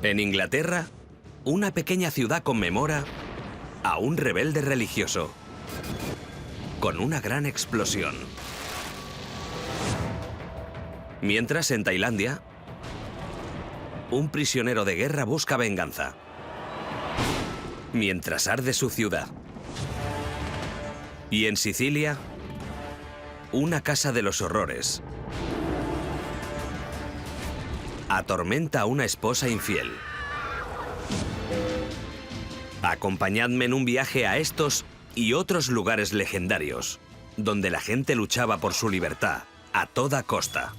En Inglaterra, una pequeña ciudad conmemora a un rebelde religioso con una gran explosión. Mientras, en Tailandia, un prisionero de guerra busca venganza. Mientras arde su ciudad. Y en Sicilia, una casa de los horrores atormenta a una esposa infiel. Acompañadme en un viaje a estos y otros lugares legendarios, donde la gente luchaba por su libertad a toda costa.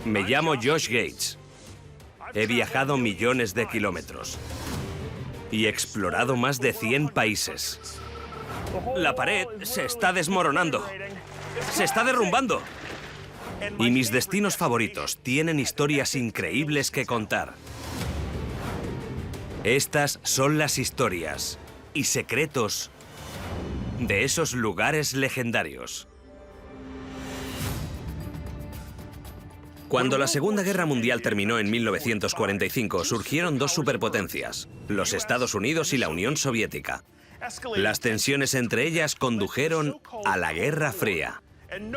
Me llamo Josh Gates. He viajado millones de kilómetros y explorado más de 100 países. La pared se está desmoronando. Se está derrumbando. Y mis destinos favoritos tienen historias increíbles que contar. Estas son las historias y secretos de esos lugares legendarios. Cuando la Segunda Guerra Mundial terminó en 1945, surgieron dos superpotencias, los Estados Unidos y la Unión Soviética. Las tensiones entre ellas condujeron a la Guerra Fría.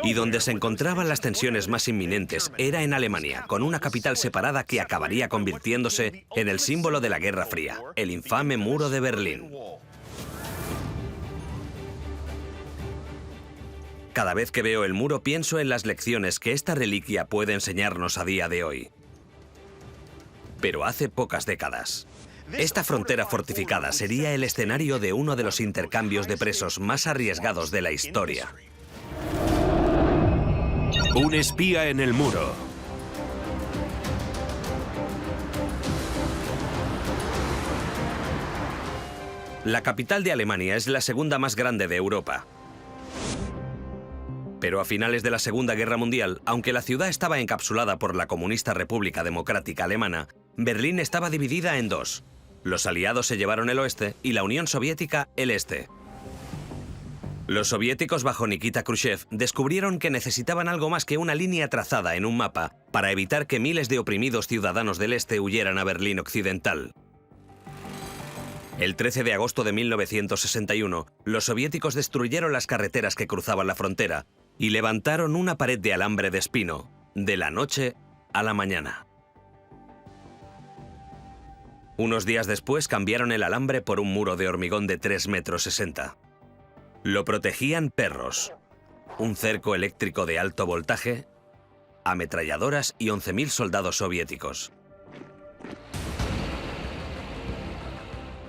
Y donde se encontraban las tensiones más inminentes era en Alemania, con una capital separada que acabaría convirtiéndose en el símbolo de la Guerra Fría, el infame Muro de Berlín. Cada vez que veo el muro pienso en las lecciones que esta reliquia puede enseñarnos a día de hoy. Pero hace pocas décadas, esta frontera fortificada sería el escenario de uno de los intercambios de presos más arriesgados de la historia. Un espía en el muro. La capital de Alemania es la segunda más grande de Europa. Pero a finales de la Segunda Guerra Mundial, aunque la ciudad estaba encapsulada por la comunista República Democrática Alemana, Berlín estaba dividida en dos. Los aliados se llevaron el oeste y la Unión Soviética el este. Los soviéticos bajo Nikita Khrushchev descubrieron que necesitaban algo más que una línea trazada en un mapa para evitar que miles de oprimidos ciudadanos del este huyeran a Berlín Occidental. El 13 de agosto de 1961, los soviéticos destruyeron las carreteras que cruzaban la frontera y levantaron una pared de alambre de espino, de la noche a la mañana. Unos días después cambiaron el alambre por un muro de hormigón de 3,60 metros. Lo protegían perros, un cerco eléctrico de alto voltaje, ametralladoras y 11.000 soldados soviéticos.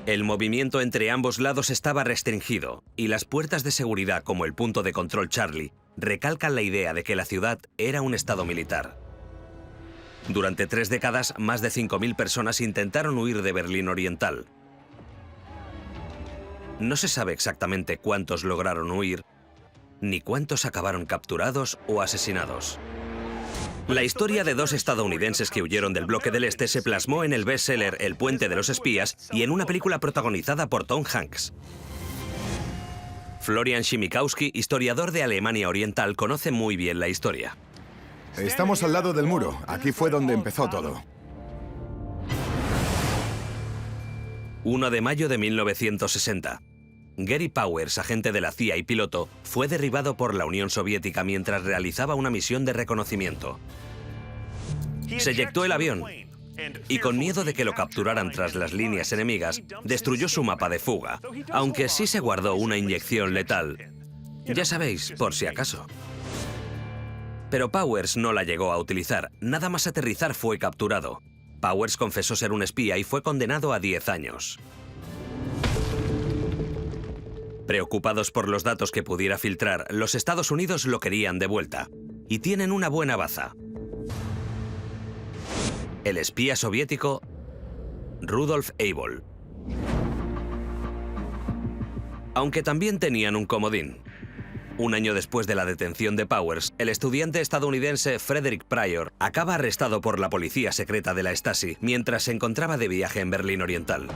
El movimiento entre ambos lados estaba restringido y las puertas de seguridad como el punto de control Charlie recalcan la idea de que la ciudad era un estado militar. Durante 3 décadas, más de 5.000 personas intentaron huir de Berlín Oriental. No se sabe exactamente cuántos lograron huir, ni cuántos acabaron capturados o asesinados. La historia de dos estadounidenses que huyeron del bloque del Este se plasmó en el bestseller El puente de los espías y en una película protagonizada por Tom Hanks. Florian Chimikowski, historiador de Alemania Oriental, conoce muy bien la historia. Estamos al lado del muro. Aquí fue donde empezó todo. 1 de mayo de 1960. Gary Powers, agente de la CIA y piloto, fue derribado por la Unión Soviética mientras realizaba una misión de reconocimiento. Se eyectó el avión y, con miedo de que lo capturaran tras las líneas enemigas, destruyó su mapa de fuga, aunque sí se guardó una inyección letal. Ya sabéis, por si acaso. Pero Powers no la llegó a utilizar. Nada más aterrizar fue capturado. Powers confesó ser un espía y fue condenado a 10 años. Preocupados por los datos que pudiera filtrar, los Estados Unidos lo querían de vuelta. Y tienen una buena baza. El espía soviético Rudolf Abel. Aunque también tenían un comodín. Un año después de la detención de Powers, el estudiante estadounidense Frederick Pryor acaba arrestado por la policía secreta de la Stasi mientras se encontraba de viaje en Berlín Oriental.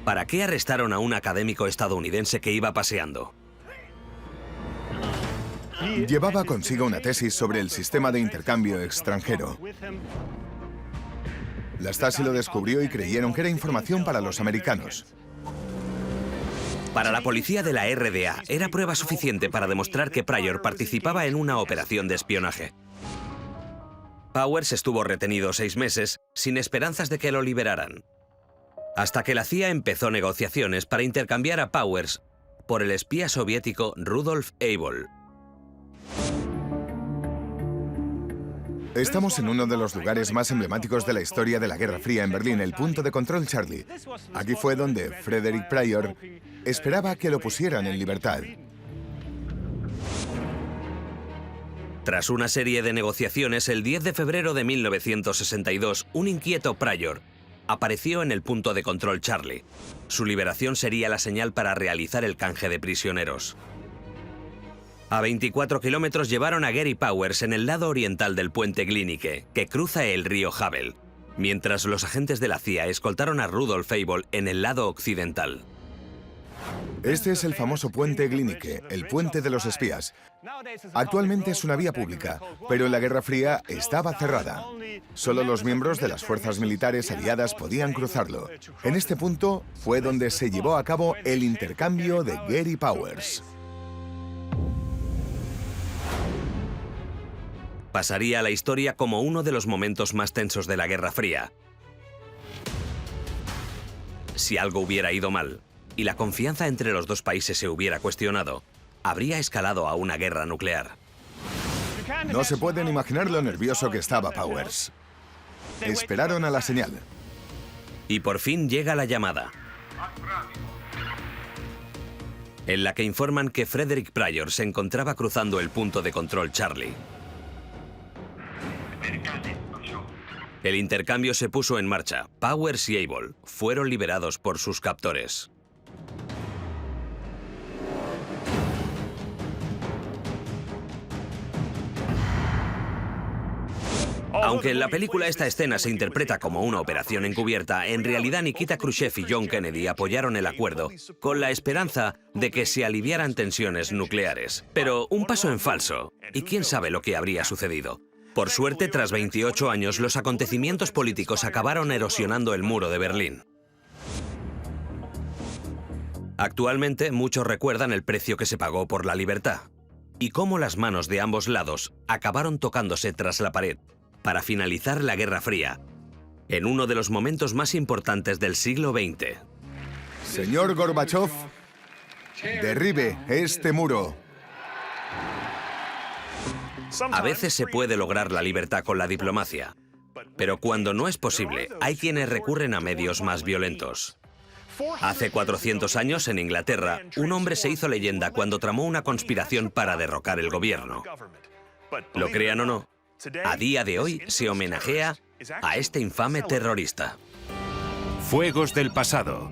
¿Para qué arrestaron a un académico estadounidense que iba paseando? Llevaba consigo una tesis sobre el sistema de intercambio extranjero. La Stasi lo descubrió y creyeron que era información para los americanos. Para la policía de la RDA era prueba suficiente para demostrar que Pryor participaba en una operación de espionaje. Powers estuvo retenido 6 meses sin esperanzas de que lo liberaran, hasta que la CIA empezó negociaciones para intercambiar a Powers por el espía soviético Rudolf Abel. Estamos en uno de los lugares más emblemáticos de la historia de la Guerra Fría en Berlín, el punto de control Charlie. Aquí fue donde Frederick Pryor esperaba que lo pusieran en libertad. Tras una serie de negociaciones, el 10 de febrero de 1962, un inquieto Pryor apareció en el punto de control Charlie. Su liberación sería la señal para realizar el canje de prisioneros. A 24 kilómetros llevaron a Gary Powers en el lado oriental del puente Glienicke, que cruza el río Havel, mientras los agentes de la CIA escoltaron a Rudolf Abel en el lado occidental. Este es el famoso puente Glienicke, el puente de los espías. Actualmente es una vía pública, pero en la Guerra Fría estaba cerrada. Solo los miembros de las fuerzas militares aliadas podían cruzarlo. En este punto fue donde se llevó a cabo el intercambio de Gary Powers. Pasaría a la historia como uno de los momentos más tensos de la Guerra Fría. Si algo hubiera ido mal y la confianza entre los dos países se hubiera cuestionado, habría escalado a una guerra nuclear. No se pueden imaginar lo nervioso que estaba Powers. Esperaron a la señal. Y por fin llega la llamada, en la que informan que Frederick Pryor se encontraba cruzando el punto de control Charlie. El intercambio se puso en marcha. Powers y Abel fueron liberados por sus captores. Aunque en la película esta escena se interpreta como una operación encubierta, en realidad Nikita Khrushchev y John Kennedy apoyaron el acuerdo con la esperanza de que se aliviaran tensiones nucleares. Pero un paso en falso, y quién sabe lo que habría sucedido. Por suerte, tras 28 años, los acontecimientos políticos acabaron erosionando el muro de Berlín. Actualmente, muchos recuerdan el precio que se pagó por la libertad y cómo las manos de ambos lados acabaron tocándose tras la pared para finalizar la Guerra Fría, en uno de los momentos más importantes del siglo XX. Señor Gorbachov, derribe este muro. A veces se puede lograr la libertad con la diplomacia, pero cuando no es posible, hay quienes recurren a medios más violentos. Hace 400 años, en Inglaterra, un hombre se hizo leyenda cuando tramó una conspiración para derrocar el gobierno. Lo crean o no, a día de hoy se homenajea a este infame terrorista. Fuegos del pasado.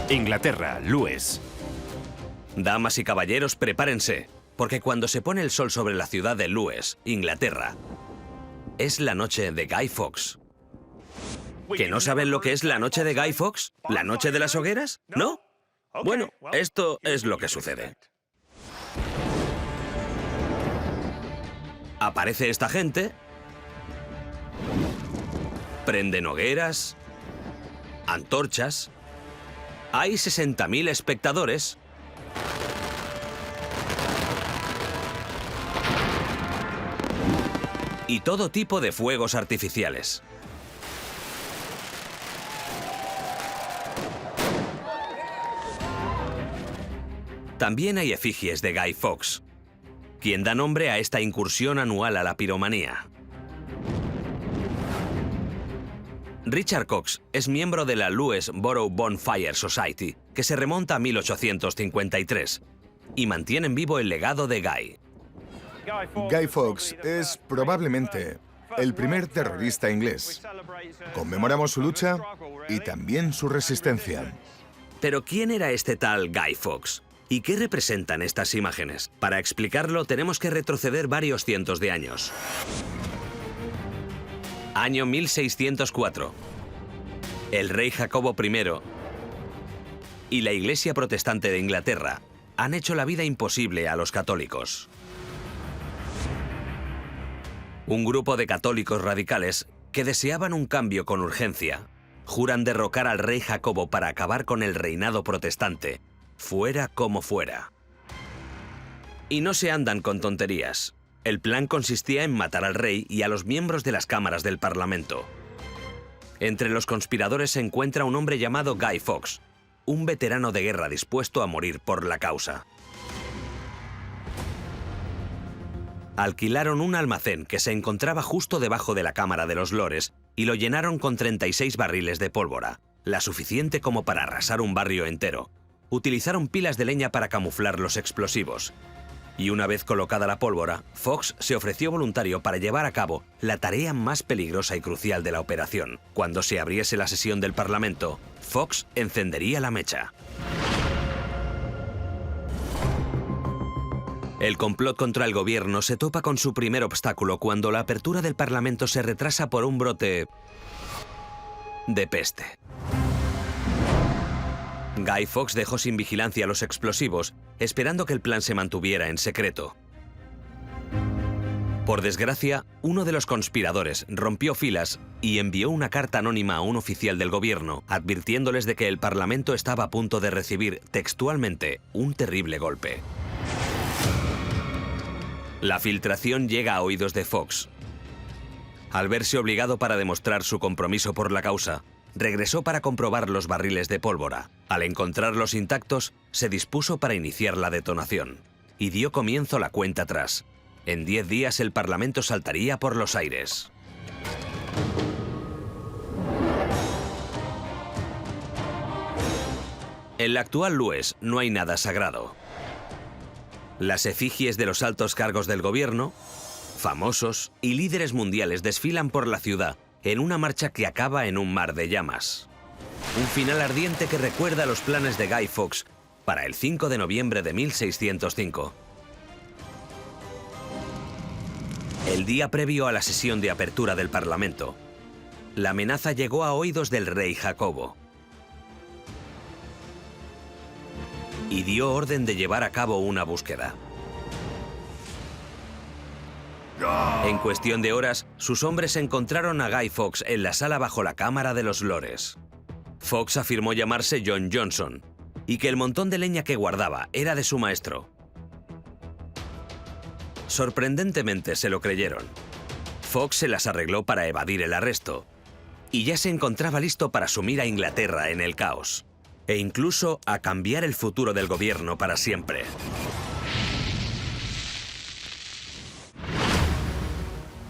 Inglaterra, Lewes. Damas y caballeros, prepárense, porque cuando se pone el sol sobre la ciudad de Lewes, Inglaterra, es la noche de Guy Fawkes. ¿Que no saben lo que es la noche de Guy Fawkes? ¿La noche de las hogueras? ¿No? Bueno, esto es lo que sucede. Aparece esta gente, prenden hogueras, antorchas, hay 60.000 espectadores. Y todo tipo de fuegos artificiales. También hay efigies de Guy Fawkes, quien da nombre a esta incursión anual a la piromanía. Richard Cox es miembro de la Lewes Borough Bonfire Society, que se remonta a 1853, y mantienen vivo el legado de Guy. Guy Fawkes es probablemente el primer terrorista inglés. Conmemoramos su lucha y también su resistencia. Pero ¿quién era este tal Guy Fawkes? ¿Y qué representan estas imágenes? Para explicarlo tenemos que retroceder varios cientos de años. Año 1604. El rey Jacobo I y la Iglesia Protestante de Inglaterra han hecho la vida imposible a los católicos. Un grupo de católicos radicales que deseaban un cambio con urgencia juran derrocar al rey Jacobo para acabar con el reinado protestante, fuera como fuera. Y no se andan con tonterías. El plan consistía en matar al rey y a los miembros de las cámaras del Parlamento. Entre los conspiradores se encuentra un hombre llamado Guy Fawkes, un veterano de guerra dispuesto a morir por la causa. Alquilaron un almacén que se encontraba justo debajo de la Cámara de los Lores y lo llenaron con 36 barriles de pólvora, la suficiente como para arrasar un barrio entero. Utilizaron pilas de leña para camuflar los explosivos. Y una vez colocada la pólvora, Fawkes se ofreció voluntario para llevar a cabo la tarea más peligrosa y crucial de la operación. Cuando se abriese la sesión del Parlamento, Fawkes encendería la mecha. El complot contra el gobierno se topa con su primer obstáculo cuando la apertura del Parlamento se retrasa por un brote de peste. Guy Fawkes dejó sin vigilancia los explosivos, esperando que el plan se mantuviera en secreto. Por desgracia, uno de los conspiradores rompió filas y envió una carta anónima a un oficial del gobierno, advirtiéndoles de que el Parlamento estaba a punto de recibir, textualmente, un terrible golpe. La filtración llega a oídos de Fawkes. Al verse obligado para demostrar su compromiso por la causa, regresó para comprobar los barriles de pólvora. Al encontrarlos intactos, se dispuso para iniciar la detonación y dio comienzo la cuenta atrás. En 10 días el Parlamento saltaría por los aires. En la actual Lewes no hay nada sagrado. Las efigies de los altos cargos del gobierno, famosos y líderes mundiales desfilan por la ciudad en una marcha que acaba en un mar de llamas. Un final ardiente que recuerda los planes de Guy Fawkes para el 5 de noviembre de 1605. El día previo a la sesión de apertura del Parlamento, la amenaza llegó a oídos del rey Jacobo y dio orden de llevar a cabo una búsqueda. En cuestión de horas, sus hombres encontraron a Guy Fawkes en la sala bajo la Cámara de los Lores. Fawkes afirmó llamarse John Johnson y que el montón de leña que guardaba era de su maestro. Sorprendentemente se lo creyeron. Fawkes se las arregló para evadir el arresto y ya se encontraba listo para sumir a Inglaterra en el caos e incluso a cambiar el futuro del gobierno para siempre.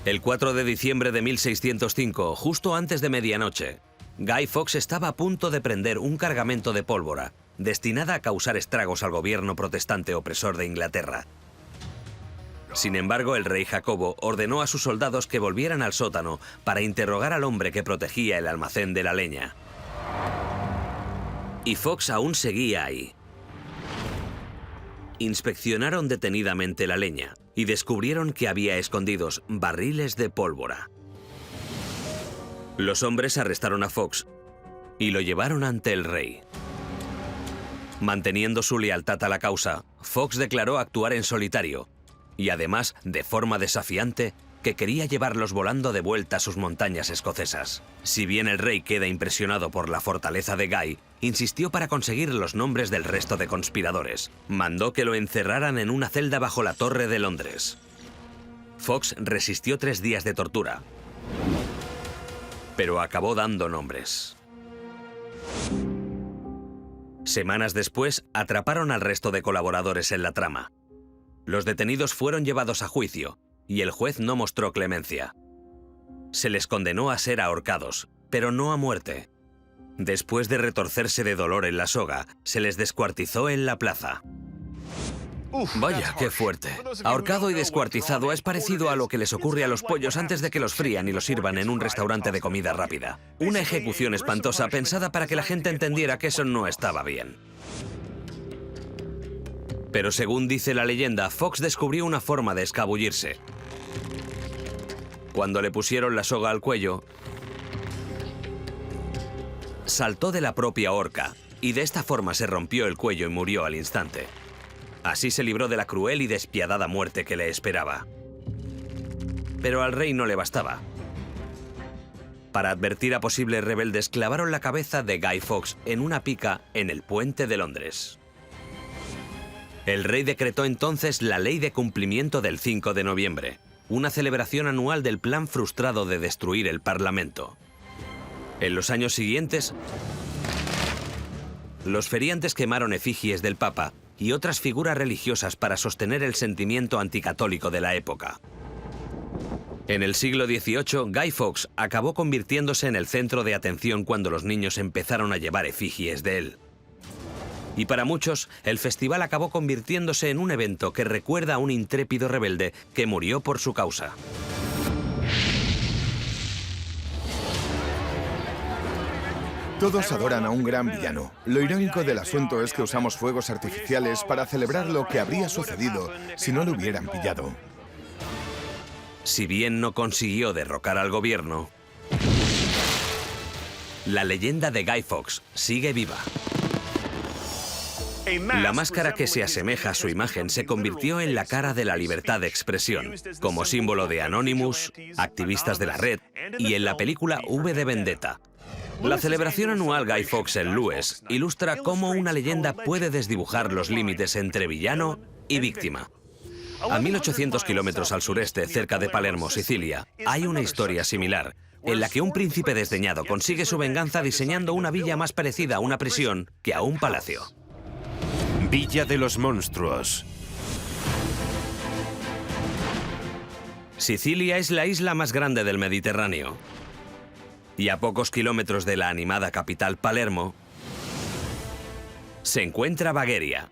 El 4 de diciembre de 1605, justo antes de medianoche, Guy Fawkes estaba a punto de prender un cargamento de pólvora destinada a causar estragos al gobierno protestante opresor de Inglaterra. Sin embargo, el rey Jacobo ordenó a sus soldados que volvieran al sótano para interrogar al hombre que protegía el almacén de la leña. Y Fawkes aún seguía ahí. Inspeccionaron detenidamente la leña y descubrieron que había escondidos barriles de pólvora. Los hombres arrestaron a Fawkes y lo llevaron ante el rey. Manteniendo su lealtad a la causa, Fawkes declaró actuar en solitario y además, de forma desafiante, que quería llevarlos volando de vuelta a sus montañas escocesas. Si bien el rey queda impresionado por la fortaleza de Guy, insistió para conseguir los nombres del resto de conspiradores. Mandó que lo encerraran en una celda bajo la Torre de Londres. Fawkes resistió 3 días de tortura, pero acabó dando nombres. Semanas después, atraparon al resto de colaboradores en la trama. Los detenidos fueron llevados a juicio y el juez no mostró clemencia. Se les condenó a ser ahorcados, pero no a muerte. Después de retorcerse de dolor en la soga, se les descuartizó en la plaza. Vaya, qué fuerte. Ahorcado y descuartizado es parecido a lo que les ocurre a los pollos antes de que los frían y los sirvan en un restaurante de comida rápida. Una ejecución espantosa pensada para que la gente entendiera que eso no estaba bien. Pero según dice la leyenda, Fawkes descubrió una forma de escabullirse. Cuando le pusieron la soga al cuello, saltó de la propia horca y de esta forma se rompió el cuello y murió al instante. Así se libró de la cruel y despiadada muerte que le esperaba. Pero al rey no le bastaba. Para advertir a posibles rebeldes, clavaron la cabeza de Guy Fawkes en una pica en el puente de Londres. El rey decretó entonces la Ley de Cumplimiento del 5 de noviembre, una celebración anual del plan frustrado de destruir el Parlamento. En los años siguientes, los feriantes quemaron efigies del Papa y otras figuras religiosas para sostener el sentimiento anticatólico de la época. En el siglo XVIII, Guy Fawkes acabó convirtiéndose en el centro de atención cuando los niños empezaron a llevar efigies de él. Y para muchos, el festival acabó convirtiéndose en un evento que recuerda a un intrépido rebelde que murió por su causa. Todos adoran a un gran villano. Lo irónico del asunto es que usamos fuegos artificiales para celebrar lo que habría sucedido si no lo hubieran pillado. Si bien no consiguió derrocar al gobierno, la leyenda de Guy Fawkes sigue viva. La máscara que se asemeja a su imagen se convirtió en la cara de la libertad de expresión, como símbolo de Anonymous, activistas de la red y en la película V de Vendetta. La celebración anual Guy Fawkes en Lewes ilustra cómo una leyenda puede desdibujar los límites entre villano y víctima. A 1800 kilómetros al sureste, cerca de Palermo, Sicilia, hay una historia similar, en la que un príncipe desdeñado consigue su venganza diseñando una villa más parecida a una prisión que a un palacio. Villa de los Monstruos. Sicilia es la isla más grande del Mediterráneo. Y a pocos kilómetros de la animada capital Palermo, se encuentra Bagheria,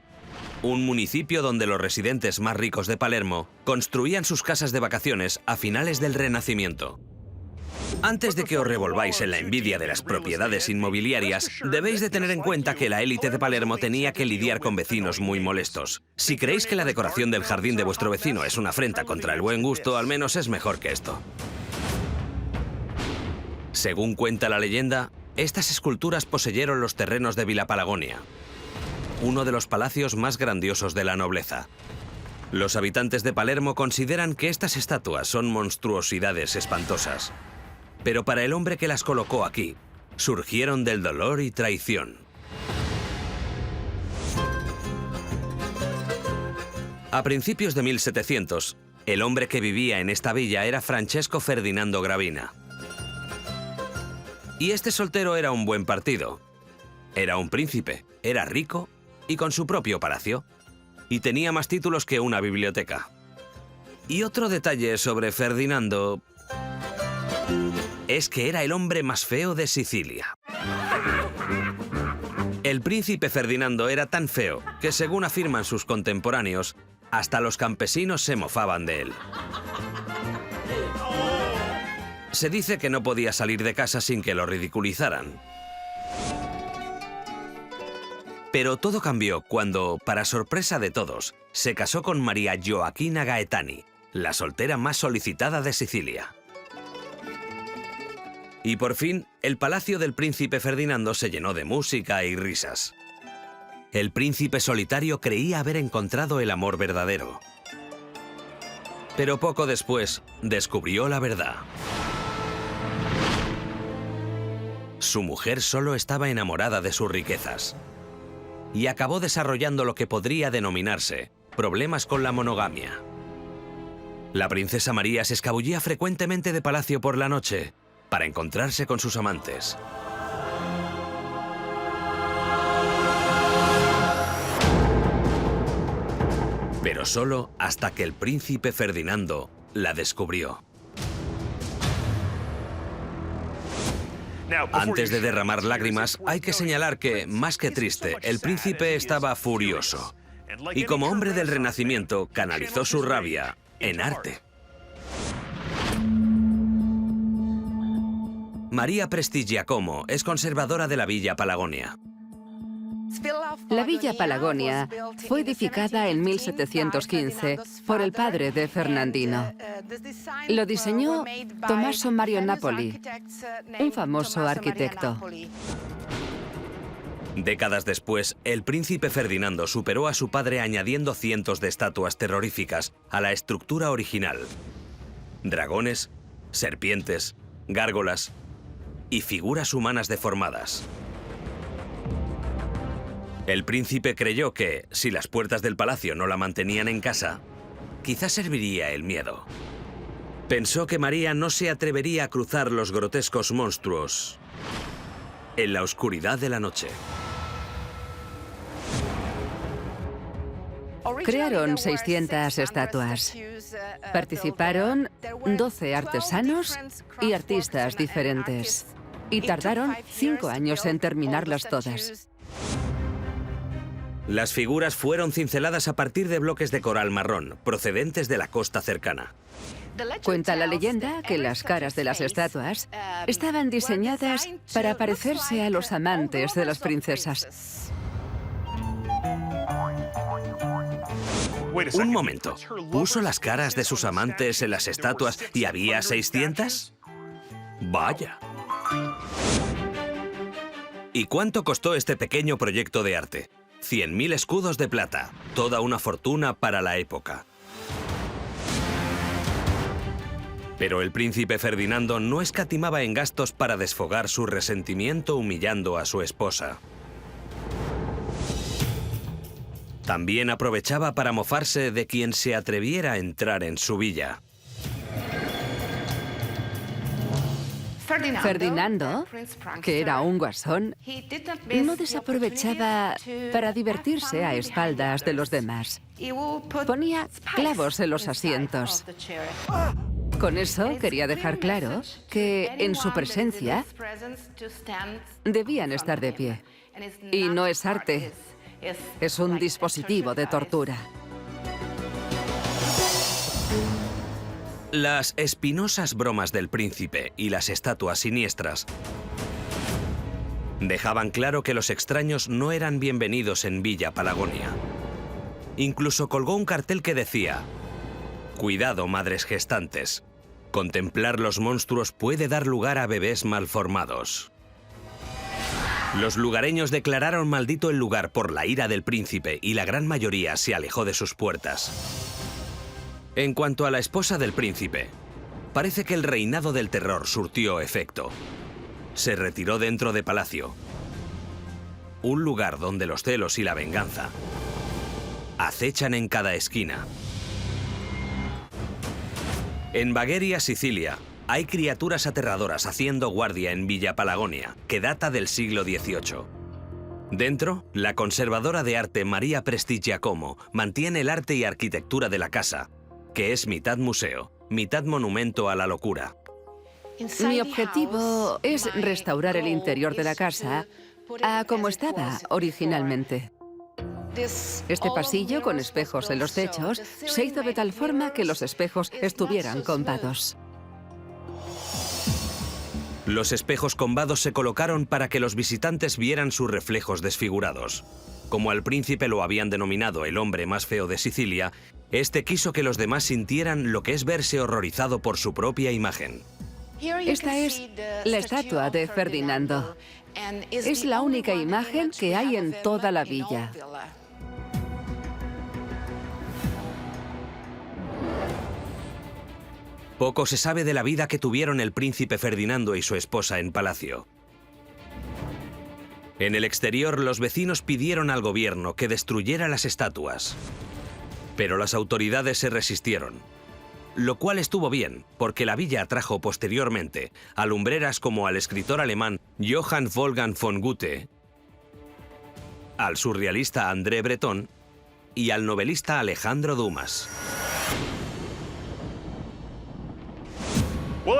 un municipio donde los residentes más ricos de Palermo construían sus casas de vacaciones a finales del Renacimiento. Antes de que os revolváis en la envidia de las propiedades inmobiliarias, debéis de tener en cuenta que la élite de Palermo tenía que lidiar con vecinos muy molestos. Si creéis que la decoración del jardín de vuestro vecino es una afrenta contra el buen gusto, al menos es mejor que esto. Según cuenta la leyenda, estas esculturas poseyeron los terrenos de Villa Palagonia, uno de los palacios más grandiosos de la nobleza. Los habitantes de Palermo consideran que estas estatuas son monstruosidades espantosas. Pero para el hombre que las colocó aquí, surgieron del dolor y traición. A principios de 1700, el hombre que vivía en esta villa era Francesco Ferdinando Gravina. Y este soltero era un buen partido. Era un príncipe, era rico y con su propio palacio. Y tenía más títulos que una biblioteca. Y otro detalle sobre Ferdinando es que era el hombre más feo de Sicilia. El príncipe Ferdinando era tan feo que, según afirman sus contemporáneos, hasta los campesinos se mofaban de él. Se dice que no podía salir de casa sin que lo ridiculizaran. Pero todo cambió cuando, para sorpresa de todos, se casó con María Joaquina Gaetani, la soltera más solicitada de Sicilia. Y por fin, el palacio del príncipe Ferdinando se llenó de música y risas. El príncipe solitario creía haber encontrado el amor verdadero. Pero poco después, descubrió la verdad. Su mujer solo estaba enamorada de sus riquezas. Y acabó desarrollando lo que podría denominarse problemas con la monogamia. La princesa María se escabullía frecuentemente de palacio por la noche para encontrarse con sus amantes. Pero solo hasta que el príncipe Ferdinando la descubrió. Antes de derramar lágrimas, hay que señalar que, más que triste, el príncipe estaba furioso. Y como hombre del Renacimiento, canalizó su rabia en arte. María Prestigiacomo es conservadora de la Villa Palagonia. La Villa Palagonia fue edificada en 1715 por el padre de Fernandino. Lo diseñó Tommaso Mario Napoli, un famoso arquitecto. Décadas después, el príncipe Ferdinando superó a su padre añadiendo cientos de estatuas terroríficas a la estructura original. Dragones, serpientes, gárgolas y figuras humanas deformadas. El príncipe creyó que, si las puertas del palacio no la mantenían en casa, quizás serviría el miedo. Pensó que María no se atrevería a cruzar los grotescos monstruos en la oscuridad de la noche. Crearon 600 estatuas. Participaron 12 artesanos y artistas diferentes. Y tardaron 5 años en terminarlas todas. Las figuras fueron cinceladas a partir de bloques de coral marrón, procedentes de la costa cercana. Cuenta la leyenda que las caras de las estatuas estaban diseñadas para parecerse a los amantes de las princesas. Un momento, ¿puso las caras de sus amantes en las estatuas y había 600? Vaya. ¿Y cuánto costó este pequeño proyecto de arte? 100.000 escudos de plata, toda una fortuna para la época. Pero el príncipe Ferdinando no escatimaba en gastos para desfogar su resentimiento humillando a su esposa. También aprovechaba para mofarse de quien se atreviera a entrar en su villa. Ferdinando, que era un guasón, no desaprovechaba para divertirse a espaldas de los demás. Ponía clavos en los asientos. Con eso quería dejar claro que en su presencia debían estar de pie. Y no es arte, es un dispositivo de tortura. Las espinosas bromas del príncipe y las estatuas siniestras dejaban claro que los extraños no eran bienvenidos en Villa Palagonia. Incluso colgó un cartel que decía: «Cuidado, madres gestantes. Contemplar los monstruos puede dar lugar a bebés malformados». Los lugareños declararon maldito el lugar por la ira del príncipe y la gran mayoría se alejó de sus puertas. En cuanto a la esposa del príncipe, parece que el reinado del terror surtió efecto. Se retiró dentro de palacio, un lugar donde los celos y la venganza acechan en cada esquina. En Bagheria, Sicilia, hay criaturas aterradoras haciendo guardia en Villa Palagonia, que data del siglo XVIII. Dentro, la conservadora de arte María Prestigiacomo mantiene el arte y arquitectura de la casa, que es mitad museo, mitad monumento a la locura. Mi objetivo es restaurar el interior de la casa a como estaba originalmente. Este pasillo con espejos en los techos se hizo de tal forma que los espejos estuvieran combados. Los espejos combados se colocaron para que los visitantes vieran sus reflejos desfigurados. Como al príncipe lo habían denominado el hombre más feo de Sicilia, este quiso que los demás sintieran lo que es verse horrorizado por su propia imagen. Esta es la estatua de Ferdinando. Es la única imagen que hay en toda la villa. Poco se sabe de la vida que tuvieron el príncipe Ferdinando y su esposa en palacio. En el exterior, los vecinos pidieron al gobierno que destruyera las estatuas. Pero las autoridades se resistieron. Lo cual estuvo bien, porque la villa atrajo posteriormente a lumbreras como al escritor alemán Johann Wolfgang von Goethe, al surrealista André Breton y al novelista Alejandro Dumas.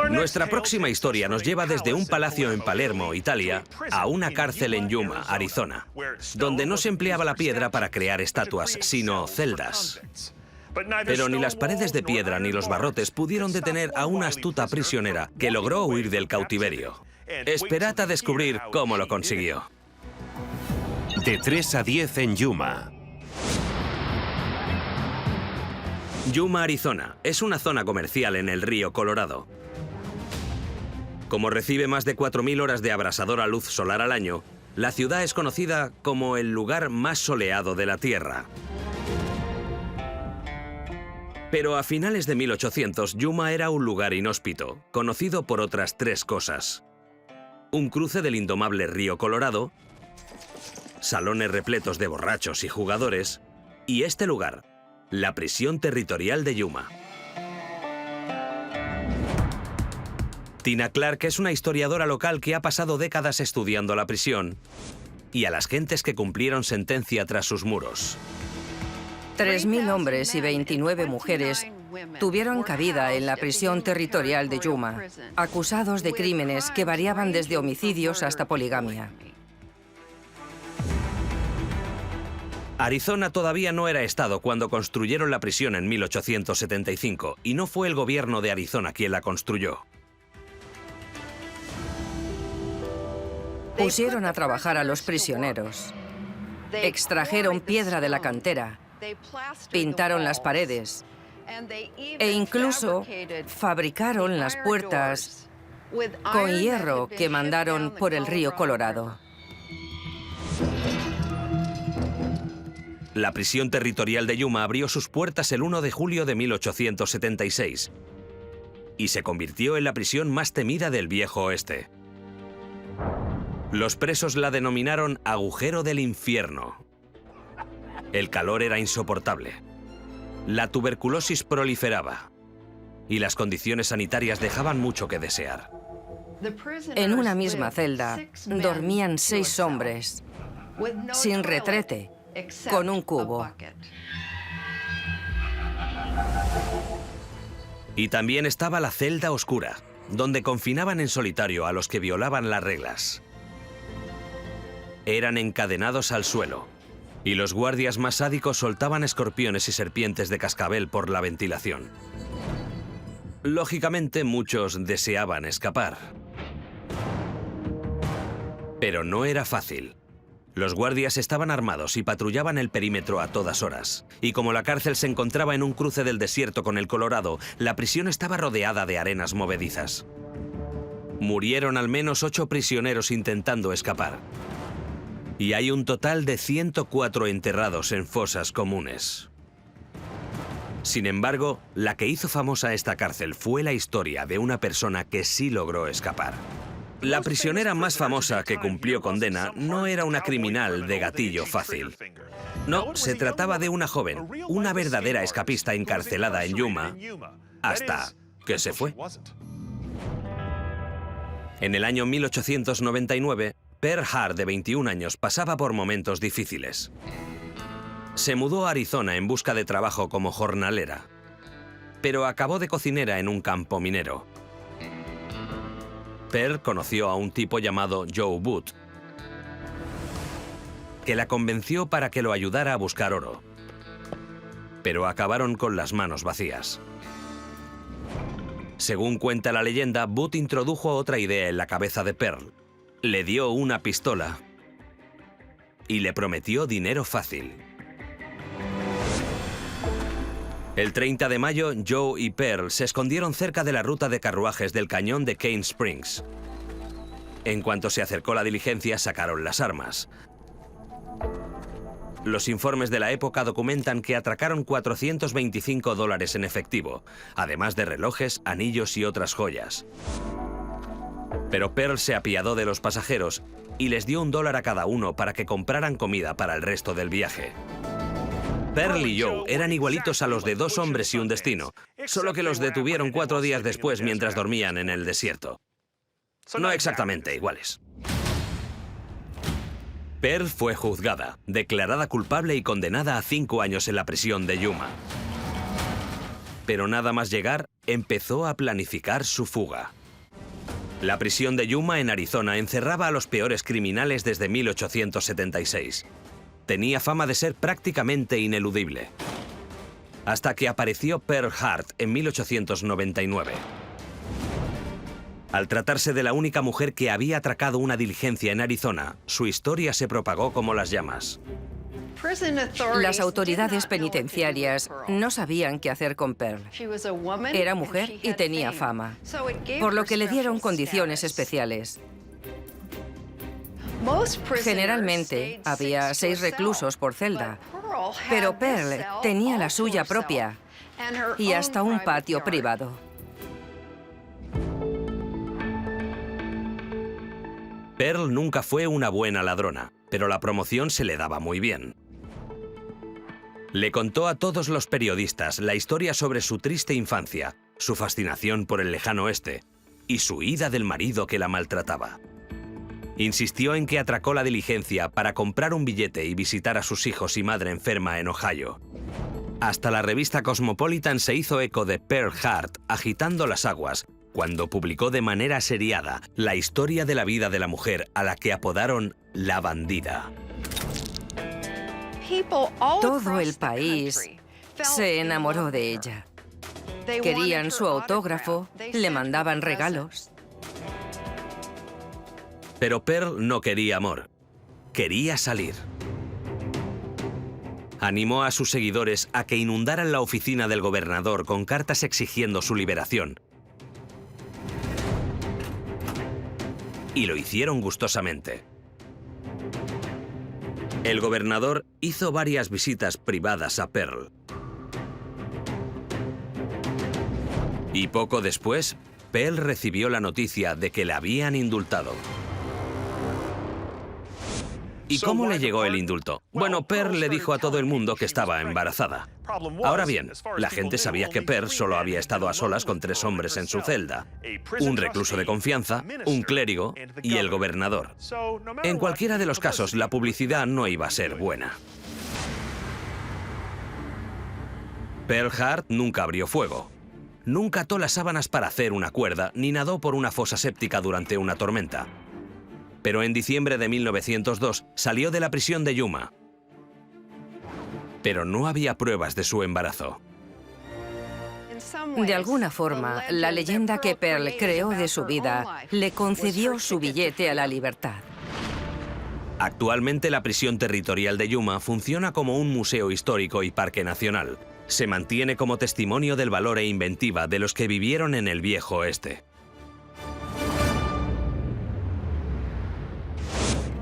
Nuestra próxima historia nos lleva desde un palacio en Palermo, Italia, a una cárcel en Yuma, Arizona, donde no se empleaba la piedra para crear estatuas, sino celdas. Pero ni las paredes de piedra ni los barrotes pudieron detener a una astuta prisionera que logró huir del cautiverio. Esperad a descubrir cómo lo consiguió. De 3 a 10 en Yuma. Yuma, Arizona, es una zona comercial en el río Colorado. Como recibe más de 4.000 horas de abrasadora luz solar al año, La ciudad es conocida como el lugar más soleado de la Tierra. Pero a finales de 1800, Yuma era un lugar inhóspito, conocido por otras 3 cosas. Un cruce del indomable río Colorado, salones repletos de borrachos y jugadores, y este lugar, la prisión territorial de Yuma. Tina Clark es una historiadora local que ha pasado décadas estudiando la prisión y a las gentes que cumplieron sentencia tras sus muros. 3.000 hombres y 29 mujeres tuvieron cabida en la prisión territorial de Yuma, acusados de crímenes que variaban desde homicidios hasta poligamia. Arizona todavía no era estado cuando construyeron la prisión en 1875 y no fue el gobierno de Arizona quien la construyó. Pusieron a trabajar a los prisioneros, extrajeron piedra de la cantera, pintaron las paredes e incluso fabricaron las puertas con hierro que mandaron por el río Colorado. La prisión territorial de Yuma abrió sus puertas el 1 de julio de 1876 y se convirtió en la prisión más temida del Viejo Oeste. Los presos la denominaron agujero del infierno. El calor era insoportable. La tuberculosis proliferaba y las condiciones sanitarias dejaban mucho que desear. En una misma celda dormían 6 hombres, sin retrete, con un cubo. Y también estaba la celda oscura, donde confinaban en solitario a los que violaban las reglas. Eran encadenados al suelo, y los guardias más sádicos soltaban escorpiones y serpientes de cascabel por la ventilación. Lógicamente, muchos deseaban escapar. Pero no era fácil. Los guardias estaban armados y patrullaban el perímetro a todas horas. Y como la cárcel se encontraba en un cruce del desierto con el Colorado, la prisión estaba rodeada de arenas movedizas. Murieron al menos 8 prisioneros intentando escapar. Y hay un total de 104 enterrados en fosas comunes. Sin embargo, la que hizo famosa esta cárcel fue la historia de una persona que sí logró escapar. La prisionera más famosa que cumplió condena no era una criminal de gatillo fácil. No, se trataba de una joven, una verdadera escapista encarcelada en Yuma, hasta que se fue. En el año 1899, Pearl Hart, de 21 años, pasaba por momentos difíciles. Se mudó a Arizona en busca de trabajo como jornalera, pero acabó de cocinera en un campo minero. Pearl conoció a un tipo llamado Joe Booth, que la convenció para que lo ayudara a buscar oro, pero acabaron con las manos vacías. Según cuenta la leyenda, Booth introdujo otra idea en la cabeza de Pearl. Le dio una pistola y le prometió dinero fácil. El 30 de mayo, Joe y Pearl se escondieron cerca de la ruta de carruajes del cañón de Cane Springs. En cuanto se acercó la diligencia, sacaron las armas. Los informes de la época documentan que atracaron $425 en efectivo, además de relojes, anillos y otras joyas. Pero Pearl se apiadó de los pasajeros y les dio $1 a cada uno para que compraran comida para el resto del viaje. Pearl y Joe eran igualitos a los de 2 hombres y un destino, solo que los detuvieron 4 días después mientras dormían en el desierto. No exactamente iguales. Pearl fue juzgada, declarada culpable y condenada a 5 años en la prisión de Yuma. Pero nada más llegar, empezó a planificar su fuga. La prisión de Yuma en Arizona encerraba a los peores criminales desde 1876. Tenía fama de ser prácticamente ineludible. Hasta que apareció Pearl Hart en 1899. Al tratarse de la única mujer que había atracado una diligencia en Arizona, su historia se propagó como las llamas. Las autoridades penitenciarias no sabían qué hacer con Pearl. Era mujer y tenía fama, por lo que le dieron condiciones especiales. Generalmente había 6 reclusos por celda, pero Pearl tenía la suya propia y hasta un patio privado. Pearl nunca fue una buena ladrona, pero la promoción se le daba muy bien. Le contó a todos los periodistas la historia sobre su triste infancia, su fascinación por el lejano oeste y su huida del marido que la maltrataba. Insistió en que atracó la diligencia para comprar un billete y visitar a sus hijos y madre enferma en Ohio. Hasta la revista Cosmopolitan se hizo eco de Pearl Hart agitando las aguas cuando publicó de manera seriada la historia de la vida de la mujer a la que apodaron la bandida. Todo el país se enamoró de ella. Querían su autógrafo, le mandaban regalos. Pero Pearl no quería amor, quería salir. Animó a sus seguidores a que inundaran la oficina del gobernador con cartas exigiendo su liberación. Y lo hicieron gustosamente. El gobernador hizo varias visitas privadas a Pearl. Y poco después, Pearl recibió la noticia de que la habían indultado. ¿Y cómo le llegó el indulto? Bueno, Pearl le dijo a todo el mundo que estaba embarazada. Ahora bien, la gente sabía que Pearl solo había estado a solas con 3 hombres en su celda: un recluso de confianza, un clérigo y el gobernador. En cualquiera de los casos, la publicidad no iba a ser buena. Pearl Hart nunca abrió fuego. Nunca ató las sábanas para hacer una cuerda, ni nadó por una fosa séptica durante una tormenta. Pero en diciembre de 1902 salió de la prisión de Yuma. Pero no había pruebas de su embarazo. De alguna forma, la leyenda que Pearl creó de su vida le concedió su billete a la libertad. Actualmente la prisión territorial de Yuma funciona como un museo histórico y parque nacional. Se mantiene como testimonio del valor e inventiva de los que vivieron en el viejo oeste.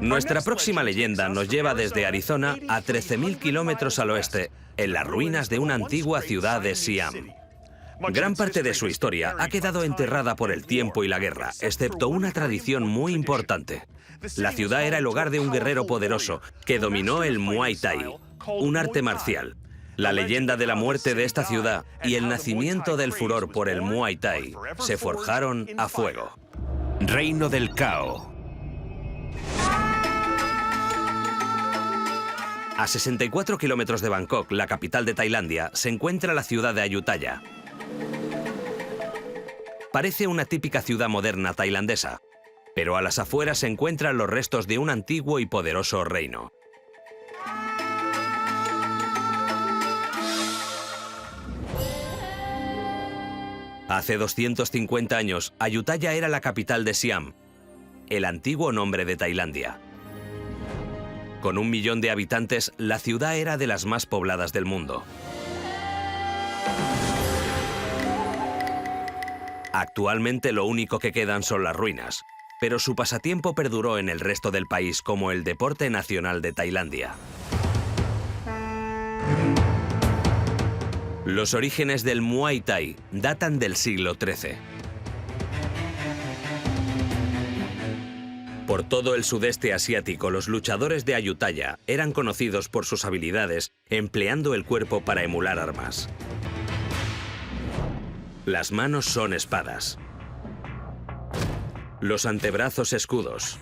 Nuestra próxima leyenda nos lleva desde Arizona a 13.000 kilómetros al oeste, en las ruinas de una antigua ciudad de Siam. Gran parte de su historia ha quedado enterrada por el tiempo y la guerra, excepto una tradición muy importante. La ciudad era el hogar de un guerrero poderoso que dominó el Muay Thai, un arte marcial. La leyenda de la muerte de esta ciudad y el nacimiento del furor por el Muay Thai se forjaron a fuego. Reino del Cao. A 64 kilómetros de Bangkok, la capital de Tailandia, se encuentra la ciudad de Ayutthaya. Parece una típica ciudad moderna tailandesa, pero a las afueras se encuentran los restos de un antiguo y poderoso reino. Hace 250 años, Ayutthaya era la capital de Siam, el antiguo nombre de Tailandia. Con 1 millón de habitantes, la ciudad era de las más pobladas del mundo. Actualmente lo único que quedan son las ruinas, pero su pasatiempo perduró en el resto del país como el deporte nacional de Tailandia. Los orígenes del Muay Thai datan del siglo XIII. Por todo el sudeste asiático, los luchadores de Ayutthaya eran conocidos por sus habilidades empleando el cuerpo para emular armas. Las manos son espadas. Los antebrazos escudos.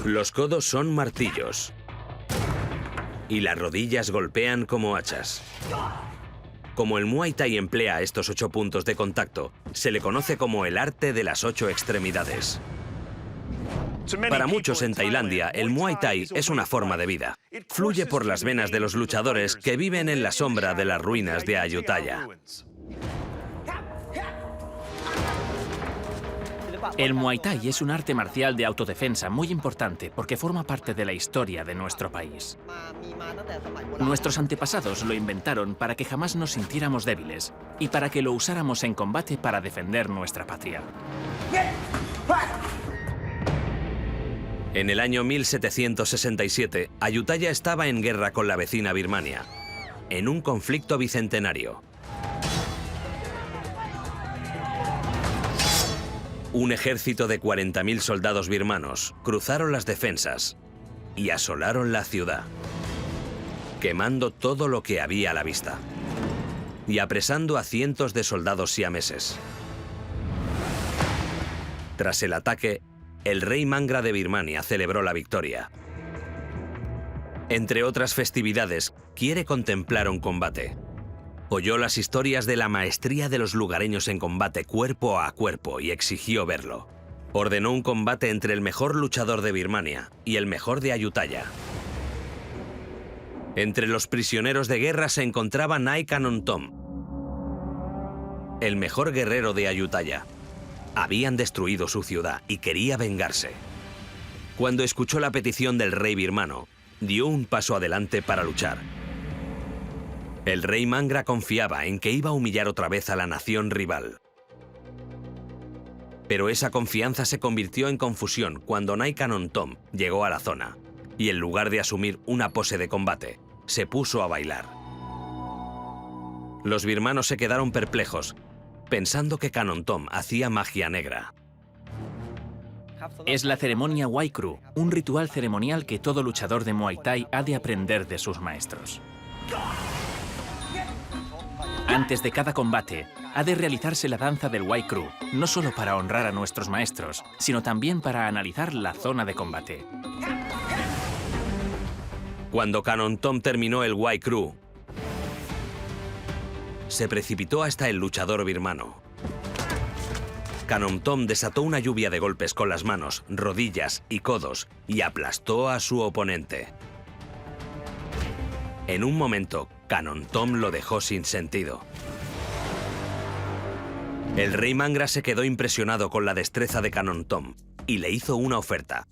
Los codos son martillos. Y las rodillas golpean como hachas. Como el Muay Thai emplea estos 8 puntos de contacto, se le conoce como el arte de las 8 extremidades. Para muchos en Tailandia, el Muay Thai es una forma de vida. Fluye por las venas de los luchadores que viven en la sombra de las ruinas de Ayutthaya. El Muay Thai es un arte marcial de autodefensa muy importante porque forma parte de la historia de nuestro país. Nuestros antepasados lo inventaron para que jamás nos sintiéramos débiles y para que lo usáramos en combate para defender nuestra patria. En el año 1767, Ayutthaya estaba en guerra con la vecina Birmania, en un conflicto bicentenario. Un ejército de 40.000 soldados birmanos cruzaron las defensas y asolaron la ciudad, quemando todo lo que había a la vista y apresando a cientos de soldados siameses. Tras el ataque, el rey Mangra de Birmania celebró la victoria. Entre otras festividades, quiere contemplar un combate. Oyó las historias de la maestría de los lugareños en combate cuerpo a cuerpo y exigió verlo. Ordenó un combate entre el mejor luchador de Birmania y el mejor de Ayutthaya. Entre los prisioneros de guerra se encontraba Nai Kanon Tom, el mejor guerrero de Ayutthaya. Habían destruido su ciudad y quería vengarse. Cuando escuchó la petición del rey birmano, dio un paso adelante para luchar. El rey Mangra confiaba en que iba a humillar otra vez a la nación rival. Pero esa confianza se convirtió en confusión cuando Nai Kanon Tom llegó a la zona y en lugar de asumir una pose de combate, se puso a bailar. Los birmanos se quedaron perplejos, pensando que Kanon Tom hacía magia negra. Es la ceremonia Waikru, un ritual ceremonial que todo luchador de Muay Thai ha de aprender de sus maestros. Antes de cada combate, ha de realizarse la danza del Waikru, no solo para honrar a nuestros maestros, sino también para analizar la zona de combate. Cuando Kanon Tom terminó el Waikru, se precipitó hasta el luchador birmano. Kanon Tom desató una lluvia de golpes con las manos, rodillas y codos y aplastó a su oponente. En un momento, Kanon Tom lo dejó sin sentido. El rey Mangra se quedó impresionado con la destreza de Kanon Tom y le hizo una oferta.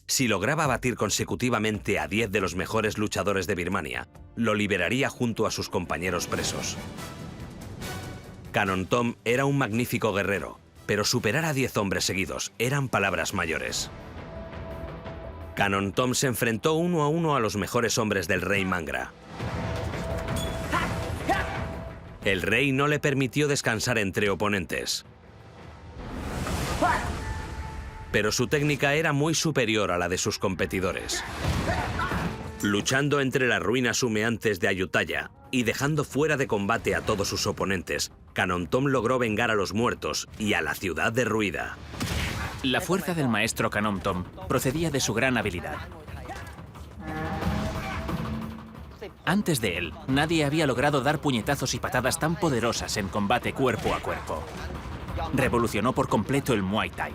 Si lograba batir consecutivamente a 10 de los mejores luchadores de Birmania, lo liberaría junto a sus compañeros presos. Kanon Tom era un magnífico guerrero, pero superar a 10 hombres seguidos eran palabras mayores. Kanon Tom se enfrentó 1 a 1 a los mejores hombres del rey Mangra. El rey no le permitió descansar entre oponentes. Pero su técnica era muy superior a la de sus competidores. Luchando entre las ruinas humeantes de Ayutthaya y dejando fuera de combate a todos sus oponentes, Kanon Tom logró vengar a los muertos y a la ciudad derruida. La fuerza del maestro Kanon Tom procedía de su gran habilidad. Antes de él, nadie había logrado dar puñetazos y patadas tan poderosas en combate cuerpo a cuerpo. Revolucionó por completo el Muay Thai.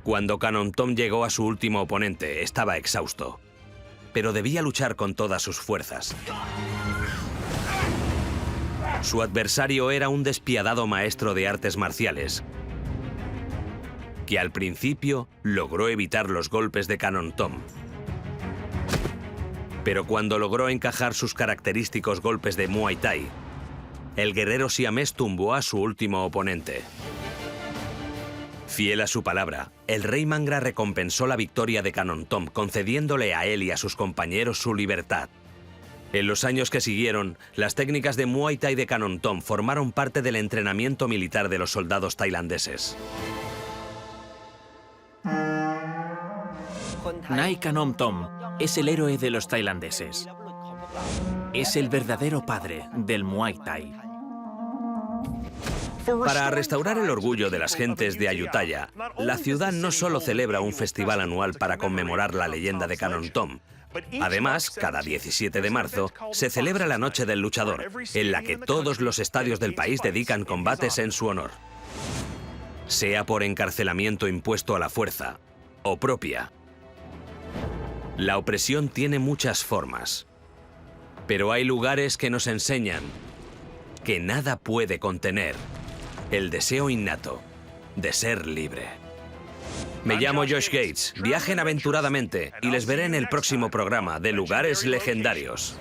Cuando Kanon Tom llegó a su último oponente, estaba exhausto, pero debía luchar con todas sus fuerzas. Su adversario era un despiadado maestro de artes marciales, que al principio logró evitar los golpes de Kanon Tom. Pero cuando logró encajar sus característicos golpes de Muay Thai, el guerrero siamés tumbó a su último oponente. Fiel a su palabra, el rey Mangra recompensó la victoria de Kanon Tom, concediéndole a él y a sus compañeros su libertad. En los años que siguieron, las técnicas de Muay Thai de Kanon Tom formaron parte del entrenamiento militar de los soldados tailandeses. Nai Kanon Tom es el héroe de los tailandeses. Es el verdadero padre del Muay Thai. Para restaurar el orgullo de las gentes de Ayutthaya, la ciudad no solo celebra un festival anual para conmemorar la leyenda de Kanon Tom. Además, cada 17 de marzo se celebra la Noche del Luchador, en la que todos los estadios del país dedican combates en su honor. Sea por encarcelamiento impuesto a la fuerza o propia. La opresión tiene muchas formas, pero hay lugares que nos enseñan que nada puede contener el deseo innato de ser libre. Me llamo Josh Gates, viajen aventuradamente y les veré en el próximo programa de Lugares Legendarios.